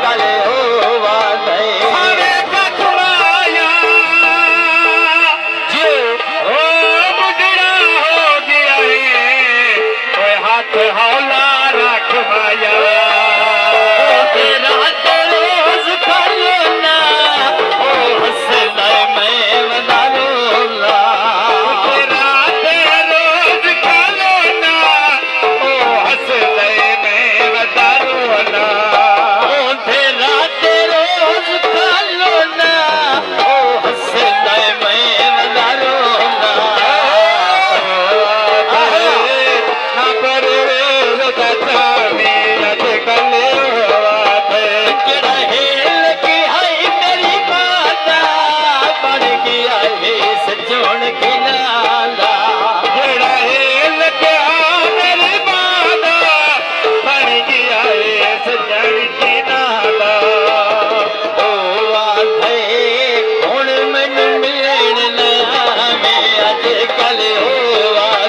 कल होवा दे अरे कछुआया जो हो बुढ़ा हो गया है कोई हाथ हौला रख माया रात रोज खालो ना ओ हसना मैं वदारो ला रात रोज खालो ना ओ हंस दे मैं वदारो ना रात रोज खालो ना ओ हसना मैं वदारो ला ना करे रता में अज कल जड़ा हेल की आई मेरी माता बन गया है सजोण की नाला ਜਿਹੜਾ ਇਹ ਲੱਗਿਆ ਮੇਰੇ ਬਾਦਾ ਬਣ ਗਿਆ ਏ ਸਜਣ ਕੀ ਨਾਦਾ ओ आधे हुण मैनू मिलण ना मैं अज कल हो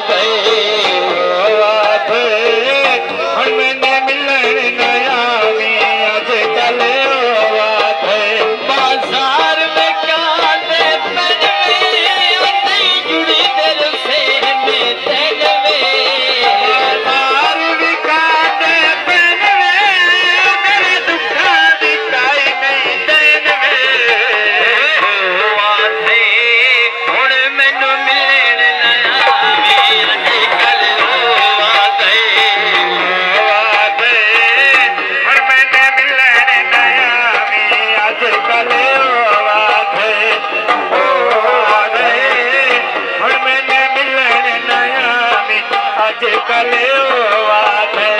गए ਆਥੇ ਹੁਣ ਮੈਨੇ ਮਿਲਣ ਨਾ ਆਵੀ ਅੱਜ ਕੱਲ ਆਥੇ बाजार में काले पनवे नहीं जुड़ी दिल से में तेलवे ਮਾਰ ਵੀ ਕਾਂਦੇ ਪੈਨਵੇ ਮੇਰੇ ਦੁੱਖਾਂ ਦੀ ਕਾਈ ਨਹੀਂ ਦੇਣਵੇ आधे हुण मैनू मिलण ना मैं अज कल हो गए ਆਥੇ ਹੁਣ ਮੈਨੇ ਮਿਲਣ ਨਾ ਆਵੀ ਅੱਜ ਕੱਲ ਆਥੇ ਹੁਣ ਮੈਨੇ ਮਿਲਣ ਨਾ ਆਵੀ ਅੱਜ ਕੱਲ ਆਥੇ